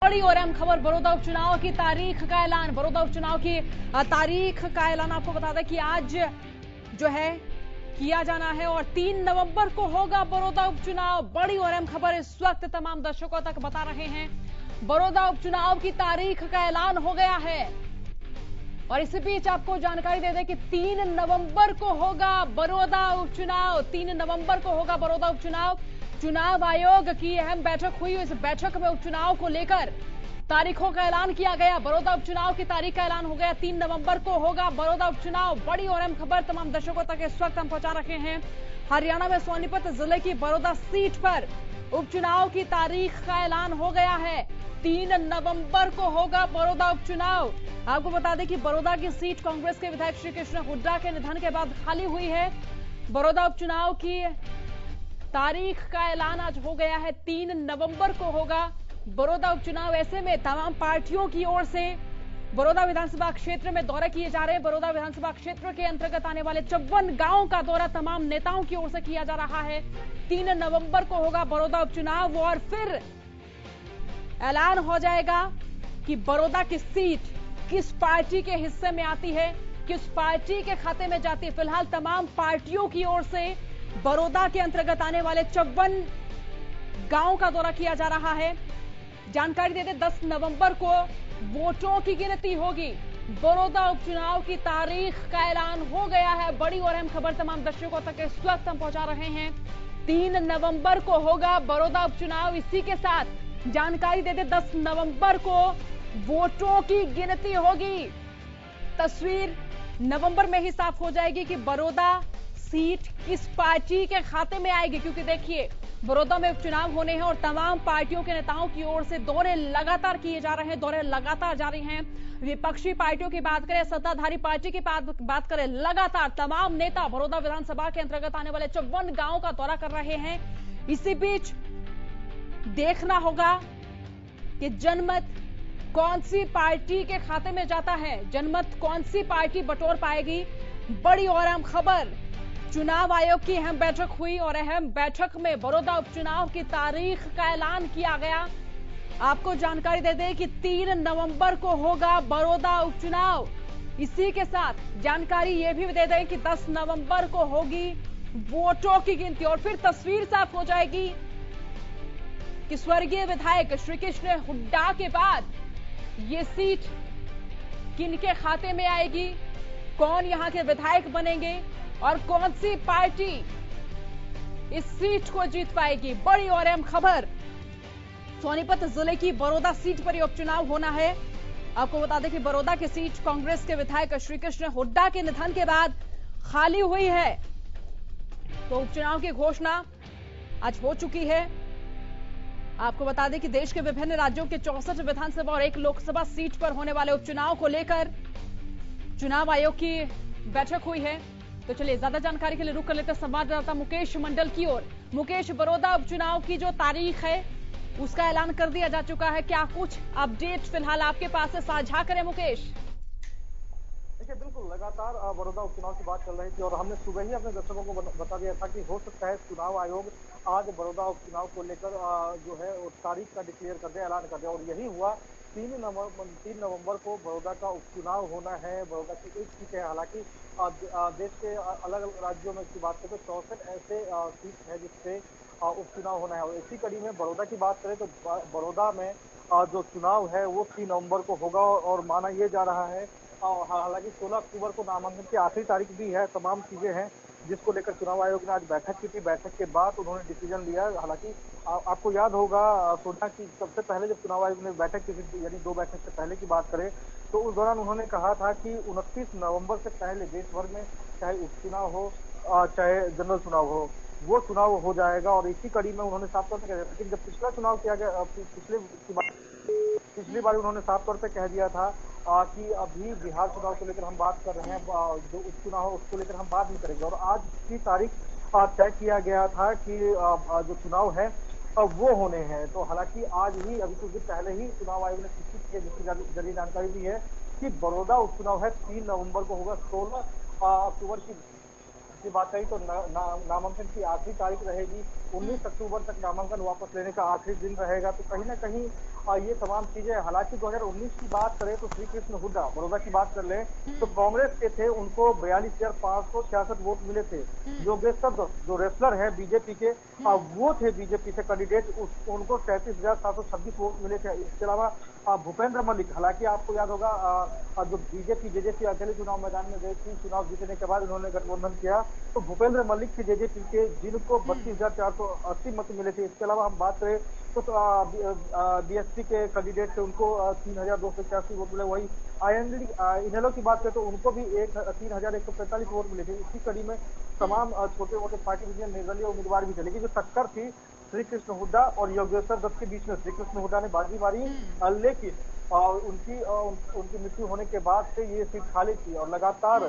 बड़ी और अहम खबर बड़ौदा उपचुनाव की तारीख का ऐलान। बड़ौदा उपचुनाव की तारीख का ऐलान आपको बता दें कि आज जो है किया जाना है और 3 नवंबर को होगा बड़ौदा उपचुनाव। बड़ी और अहम खबर इस वक्त तमाम दर्शकों तक बता रहे हैं। बड़ौदा उपचुनाव की तारीख का ऐलान हो गया है और इसी बीच आपको जानकारी दे दें कि 3 नवंबर को होगा बड़ौदा उपचुनाव। 3 नवंबर को होगा बड़ौदा उपचुनाव। चुनाव आयोग की अहम बैठक हुई। इस बैठक में उपचुनाव को लेकर तारीखों का ऐलान किया गया। बड़ौदा उपचुनाव की तारीख का ऐलान हो गया। 3 नवंबर को होगा बड़ौदा उपचुनाव। बड़ी और अहम खबर तमाम दर्शकों तक इस वक्त हम पहुंचा रहे हैं। हरियाणा में सोनीपत जिले की बड़ौदा सीट पर उपचुनाव की तारीख का ऐलान हो गया है। 3 नवंबर को होगा बड़ौदा उपचुनाव। आपको बता दें कि बड़ौदा की सीट कांग्रेस के विधायक श्री कृष्ण हुड्डा के निधन के बाद खाली हुई है। बड़ौदा उपचुनाव की तारीख का ऐलान आज हो गया है। 3 नवंबर को होगा बड़ौदा उपचुनाव। ऐसे में तमाम पार्टियों की ओर से बड़ौदा विधानसभा क्षेत्र में दौरे किए जा रहे हैं। बड़ौदा विधानसभा क्षेत्र के अंतर्गत आने वाले 54 गांवों का दौरा तमाम नेताओं की ओर से किया जा रहा है। 3 नवंबर को होगा बड़ौदा उपचुनाव और फिर ऐलान हो जाएगा कि बड़ौदा की सीट किस पार्टी के हिस्से में आती है, किस पार्टी के खाते में जाती है। फिलहाल तमाम पार्टियों की ओर से बड़ौदा के अंतर्गत आने वाले 54 गांवों का दौरा किया जा रहा है। जानकारी देते 10 नवंबर को वोटों की गिनती होगी। बड़ौदा उपचुनाव की तारीख का ऐलान हो गया है। बड़ी और अहम खबर तमाम दर्शकों तक इस वक्त हम पहुंचा रहे हैं। 3 नवंबर को होगा बड़ौदा उपचुनाव। इसी के साथ जानकारी देते 10 नवंबर को वोटों की गिनती होगी। तस्वीर नवंबर में ही साफ हो जाएगी कि बड़ौदा सीट किस पार्टी के खाते में आएगी, क्योंकि देखिए बड़ौदा में उपचुनाव होने हैं और तमाम पार्टियों के नेताओं की ओर से दौरे लगातार किए जा रहे हैं। दौरे लगातार जारी हैं। विपक्षी पार्टियों की बात करें, सत्ताधारी पार्टी की बात करें, लगातार तमाम नेता बड़ौदा विधानसभा के अंतर्गत आने वाले 54 गांवों का दौरा कर रहे हैं। इसी बीच देखना होगा कि जनमत कौन सी पार्टी के खाते में जाता है, जनमत कौन सी पार्टी बटोर पाएगी। बड़ी और अहम खबर, चुनाव आयोग की अहम बैठक हुई और अहम बैठक में बड़ौदा उपचुनाव की तारीख का ऐलान किया गया। आपको जानकारी दे दें कि 3 नवंबर को होगा बड़ौदा उपचुनाव। इसी के साथ जानकारी यह भी दे दें कि 10 नवंबर को होगी वोटों की गिनती और फिर तस्वीर साफ हो जाएगी कि स्वर्गीय विधायक श्री कृष्ण हुड्डा के बाद ये सीट किनके खाते में आएगी, कौन यहां के विधायक बनेंगे और कौन सी पार्टी इस सीट को जीत पाएगी। बड़ी और अहम खबर, सोनीपत जिले की बड़ौदा सीट पर यह उपचुनाव होना है। आपको बता दें कि बड़ौदा की सीट कांग्रेस के विधायक श्री कृष्ण हुड्डा के निधन के बाद खाली हुई है। तो उपचुनाव की घोषणा आज हो चुकी है। आपको बता दें कि देश के विभिन्न राज्यों के 64 विधानसभा और 1 लोकसभा सीट पर होने वाले उपचुनाव को लेकर चुनाव आयोग की बैठक हुई है। तो चलिए ज्यादा जानकारी के लिए रुक कर लेते हैं संवाददाता मुकेश मंडल की ओर। मुकेश, बड़ौदा उपचुनाव की जो तारीख है उसका ऐलान कर दिया जा चुका है, क्या कुछ अपडेट फिलहाल आपके पास से साझा करें मुकेश? देखिए, बिल्कुल लगातार बड़ौदा उपचुनाव की बात चल रही थी और हमने सुबह ही अपने दर्शकों को बता दिया था कि हो सकता है चुनाव आयोग आज बड़ौदा उपचुनाव को लेकर जो है तारीख का डिक्लेयर कर दे, ऐलान कर दे और यही हुआ। 3 नवंबर को बड़ौदा का उपचुनाव होना है। बड़ौदा की एक सीट है, हालांकि देश के अलग अलग राज्यों में की बात करें तो 64 ऐसे सीट है जिससे उपचुनाव होना है और इसी कड़ी में बड़ौदा की बात करें तो बड़ौदा में जो चुनाव है वो 3 नवंबर को होगा और माना यह जा रहा है। हालांकि 16 अक्टूबर को नामांकन की आखिरी तारीख भी है। तमाम चीजें हैं जिसको लेकर चुनाव आयोग ने आज बैठक की थी। बैठक के बाद उन्होंने डिसीजन लिया। हालांकि आपको याद होगा सोना की सबसे पहले जब चुनाव आयोग ने बैठक की थी, यानी 2 बैठक से पहले की बात करें तो उस दौरान उन्होंने कहा था कि 29 नवंबर से पहले देश भर में चाहे उपचुनाव हो चाहे जनरल चुनाव हो, वो चुनाव हो जाएगा और इसी कड़ी में उन्होंने साफ तौर पर कह दिया था कि जब पिछला चुनाव किया गया, पिछली बार उन्होंने साफ तौर पर कह दिया था कि अभी बिहार चुनाव को लेकर हम बात कर रहे हैं, जो उपचुनाव है उसको लेकर हम बात नहीं करेंगे और आज की तारीख तय किया गया था कि जो चुनाव है वो होने हैं। तो हालांकि आज ही अभी कुछ दिन पहले ही चुनाव आयोग ने सूचित किया, जिसकी जरिए जानकारी दी है कि बड़ौदा उपचुनाव है 3 नवंबर को होगा। 16 अक्टूबर की बात कही तो नामांकन की आखिरी तारीख रहेगी। 19 अक्टूबर तक नामांकन वापस लेने का आखिरी दिन रहेगा। तो कहीं ना कहीं ये तमाम चीजें। हालांकि 2019 की बात करें तो श्री कृष्ण हुड्डा बड़ौदा की बात कर लें तो कांग्रेस के थे, उनको 42,566 वोट मिले थे। योगेश्वर दत्त जो रेसलर है बीजेपी के, वो थे बीजेपी से कैंडिडेट, उनको 37,726 वोट मिले थे। इसके अलावा भूपेंद्र मलिक, हालांकि आपको याद होगा जो बीजेपी जेजेपी अकेले चुनाव मैदान में गई थी, चुनाव जीतने के बाद उन्होंने गठबंधन किया, तो भूपेंद्र मलिक थे जेजेपी के, जिनको 32,480 मत मिले थे। इसके अलावा हम बात करें तो बीएसपी के कैंडिडेट थे, उनको 3,281 वोट मिले। वही आईएनडी इनेलो की बात करें तो उनको भी 3,145 वोट मिले थे। इसी कड़ी में तमाम छोटे मोटे पार्टी में निर्दलीय उम्मीदवार भी थे, लेकिन जो टक्कर थी श्री कृष्ण हुड्डा और योगेश्वर दत्त के बीच में, श्री कृष्ण हुड्डा ने बाजी मारी, लेकिन उनकी मृत्यु होने के बाद से ये सीट खाली थी। और लगातार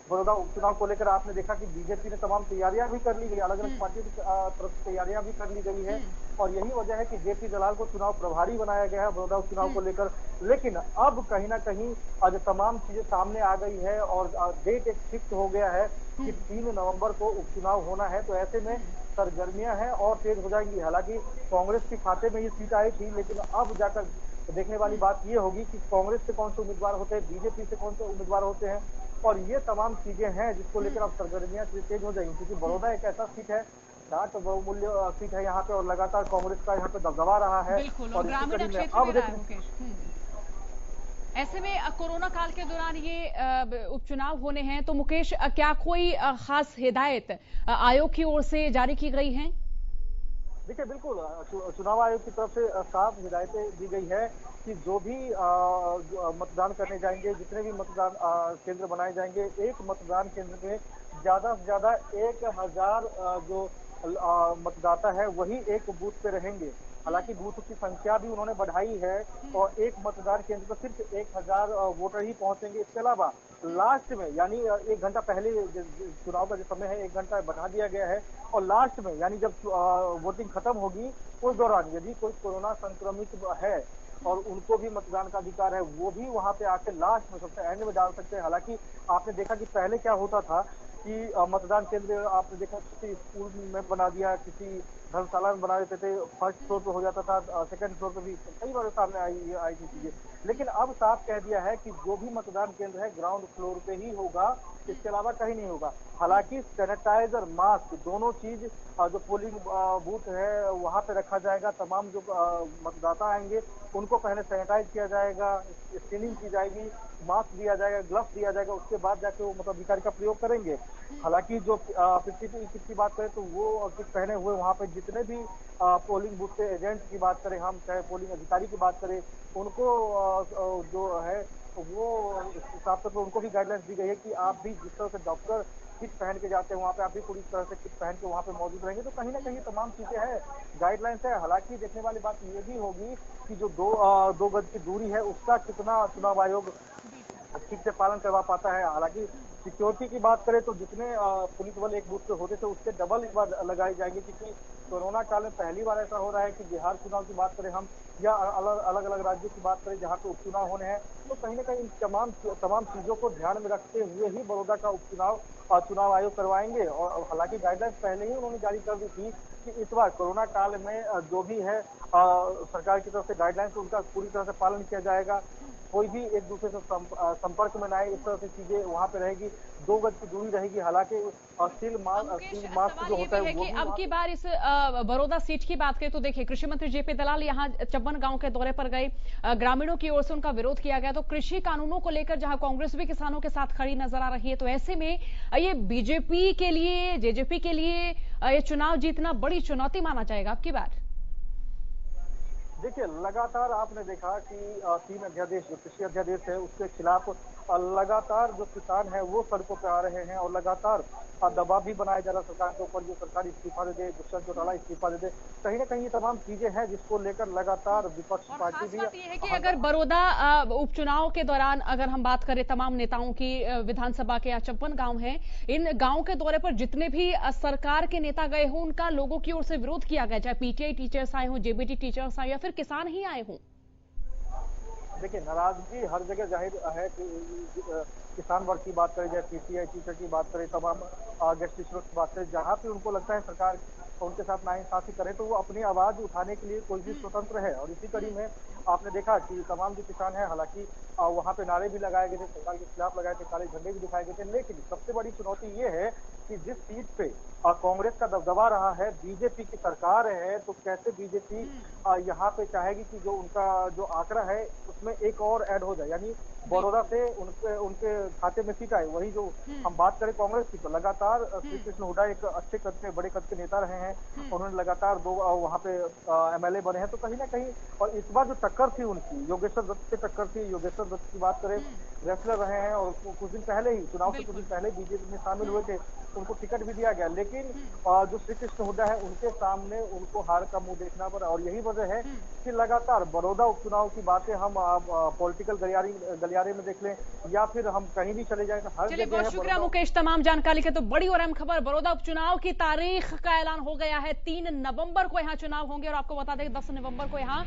बड़ौदा उपचुनाव को लेकर आपने देखा कि बीजेपी ने तमाम तैयारियां भी कर ली गई, अलग अलग पार्टियों की तरफ से तैयारियां भी कर ली गई है, और यही वजह है कि जेपी दलाल को चुनाव प्रभारी बनाया गया है बड़ौदा उपचुनाव को लेकर। लेकिन अब कहीं ना कहीं आज तमाम चीजें सामने आ गई है और डेट एक फिक्स हो गया है कि 3 नवंबर को उपचुनाव होना है। तो ऐसे में सरगर्मियां हैं और तेज हो जाएंगी। हालांकि कांग्रेस के खाते में ये सीट आई थी, लेकिन अब जाकर देखने वाली बात ये होगी कि कांग्रेस से कौन से उम्मीदवार होते हैं, बीजेपी से कौन से उम्मीदवार होते हैं, और ये तमाम चीजें हैं जिसको लेकर अब सरगर्मियां तेज हो जाएंगी। क्योंकि बड़ौदा एक ऐसा सीट है, 60 बहुमूल्य सीट है यहाँ पे, और लगातार कांग्रेस का यहाँ पे दबदबा रहा है। और ग्रामीण क्षेत्र में रहा है मुकेश। ऐसे में कोरोना काल के दौरान ये उपचुनाव होने हैं, तो मुकेश क्या कोई खास हिदायत आयोग की ओर से जारी की गई है? देखिए बिल्कुल, चुनाव आयोग की तरफ से साफ हिदायतें दी गई है कि जो भी मतदान करने जाएंगे, जितने भी मतदान केंद्र बनाए जाएंगे, एक मतदान केंद्र में ज्यादा से ज्यादा 1,000 जो मतदाता है वही एक बूथ पे रहेंगे। हालांकि बूथ की संख्या भी उन्होंने बढ़ाई है और एक मतदान केंद्र पर सिर्फ 1,000 वोटर ही पहुंचेंगे। इसके अलावा लास्ट में, यानी 1 घंटा पहले चुनाव का जो समय है 1 घंटा बढ़ा दिया गया है, और लास्ट में यानी जब वोटिंग खत्म होगी उस दौरान यदि कोई कोरोना संक्रमित है और उनको भी मतदान का अधिकार है, वो भी वहां पे आके लास्ट में सबसे एंड में डाल सकते हैं। हालांकि आपने देखा कि पहले क्या होता था कि मतदान केंद्र आपने देखा किसी स्कूल में बना दिया, किसी धर्मशाला में बना देते थे, फर्स्ट फ्लोर पे हो जाता था, सेकंड फ्लोर पे भी कई बार सामने आई थी चीजें। लेकिन अब साफ कह दिया है कि जो भी मतदान केंद्र है ग्राउंड फ्लोर पे ही होगा, इसके अलावा कहीं नहीं होगा। हालांकि सैनिटाइजर, मास्क, दोनों चीज जो पोलिंग बूथ है वहां पे रखा जाएगा। तमाम जो मतदाता आएंगे उनको पहले सैनिटाइज किया जाएगा, स्क्रीनिंग की जाएगी, मास्क दिया जाएगा, ग्लव्स दिया जाएगा, उसके बाद जाके वो मताधिकार का प्रयोग करेंगे। हालांकि जो पीपीई किट की बात करें तो वो किट पहने हुए वहां पे जितने भी पोलिंग बूथ के एजेंट की बात करें हम, चाहे पोलिंग अधिकारी की बात करें, उनको जो है वो हिसाब से तो उनको भी गाइडलाइंस दी गई है कि आप भी जिस तरह से डॉक्टर किट पहन के जाते हैं वहाँ पे आप भी पूरी तरह से किट पहन के वहाँ पे मौजूद रहेंगे। तो कहीं ना कहीं तमाम चीजें हैं, गाइडलाइंस है। हालांकि देखने वाली बात ये भी होगी कि जो दो गज की दूरी है उसका कितना चुनाव आयोग ठीक से पालन करवा पाता है। हालांकि सिक्योरिटी की बात करें तो जितने पुलिस बल एक बूथ पे होते थे उससे डबल इस बार लगाए जाएंगे, क्योंकि कोरोना काल में पहली बार ऐसा हो रहा है कि बिहार चुनाव की बात करें हम या अलग अलग राज्यों की बात करें जहाँ पे उपचुनाव होने हैं, तो कहीं ना कहीं तमाम चीजों को ध्यान में रखते हुए ही बड़ौदा का उपचुनाव चुनाव आयोग करवाएंगे। और हालांकि गाइडलाइंस पहले ही उन्होंने जारी कर दी थी कि इस बार कोरोना काल में जो भी है सरकार की तरफ से गाइडलाइंस उनका पूरी तरह से पालन किया जाएगा। कोई भी एक दूसरे से संपर्क में ना आए, इस तरह से चीजें वहां पे रहेगी, 2 गज की दूरी रहेगी। हालांकि सील मास्क जो होता है कि अब की बार इस बड़ौदा सीट की बात करें तो देखिए कृषि मंत्री जेपी दलाल यहाँ चब्बन गांव के दौरे पर गए, ग्रामीणों की ओर से उनका विरोध किया गया। तो कृषि कानूनों को लेकर जहां कांग्रेस भी किसानों के साथ खड़ी नजर आ रही है, तो ऐसे में ये बीजेपी के लिए, जेजेपी के लिए ये चुनाव जीतना बड़ी चुनौती माना जाएगा अब की बार। देखिए लगातार आपने देखा कि 3 अध्यादेश जो कृषि अध्यादेश है उसके खिलाफ लगातार जो किसान है वो सड़कों पे आ रहे हैं, और लगातार दबाव भी बनाया जा रहा है सरकार के ऊपर, जो सरकार इस्तीफा दे दे, दुष्यंत चौटाला इस्तीफा दे दे। कहीं ना कहीं ये तमाम चीजें हैं जिसको लेकर लगातार विपक्ष पार्टी भी। बात ये है कि अगर बड़ौदा उपचुनाव के दौरान अगर हम बात करें तमाम नेताओं की, विधानसभा के 56 गांव हैं, इन गांव के दौरे पर जितने भी सरकार के नेता गए हों उनका लोगों की ओर से विरोध किया गया, चाहे पीटीआई टीचर्स आए हों, जेबीटी टीचर्स आए या फिर किसान ही आए हों। देखिए नाराजगी हर जगह जाहिर है कि किसान वर्ग की बात करें, चाहे पीटीआई टीचर की बात करें, तमाम गेस्ट टीचर्स की बात करें, जहाँ पे उनको लगता है सरकार उनके साथ नाइंसाफी करे तो वो अपनी आवाज उठाने के लिए कोई भी स्वतंत्र है। और इसी कड़ी में आपने देखा कि तमाम जो किसान हैं, हालांकि वहां पे नारे भी लगाए गए थे, सरकार के खिलाफ लगाए थे, काले झंडे भी दिखाए गए थे, लेकिन सबसे बड़ी चुनौती ये है कि जिस सीट पे कांग्रेस का दबदबा रहा है, बीजेपी की सरकार है, तो कैसे बीजेपी यहाँ पे चाहेगी कि जो उनका जो आंकड़ा है उसमें एक और ऐड हो जाए, यानी बड़ौदा से उनके उनके खाते में सीट आए। वही जो हम बात करें कांग्रेस की, तो लगातार श्री कृष्ण हुड्डा एक अच्छे कद के, बड़े कद के नेता रहे हैं, उन्होंने लगातार 2 वहां पे एमएलए बने हैं, तो कहीं ना कहीं, और इस बार जो टक्कर थी उनकी योगेश्वर दत्त से टक्कर थी, योगेश्वर दत्त की बात करें, रेसलर रहे हैं और कुछ दिन पहले ही, चुनाव से कुछ दिन पहले बीजेपी में शामिल हुए थे, उनको टिकट भी दिया गया, लेकिन जो श्री कृष्ण हुड्डा है उनके सामने उनको हार का मुंह देखना पड़ा। और यही वजह है कि लगातार बड़ौदा उपचुनाव की बातें हम पॉलिटिकल गलियारे में देख लें या फिर हम कहीं भी चले जाएं, तो हर चलिए, जगह बहुत शुक्रिया मुकेश तमाम जानकारी के। तो बड़ी और अहम खबर, बड़ौदा उपचुनाव की तारीख का ऐलान हो गया है। 3 नवंबर को यहाँ चुनाव होंगे और आपको बता दें 10 नवंबर को यहाँ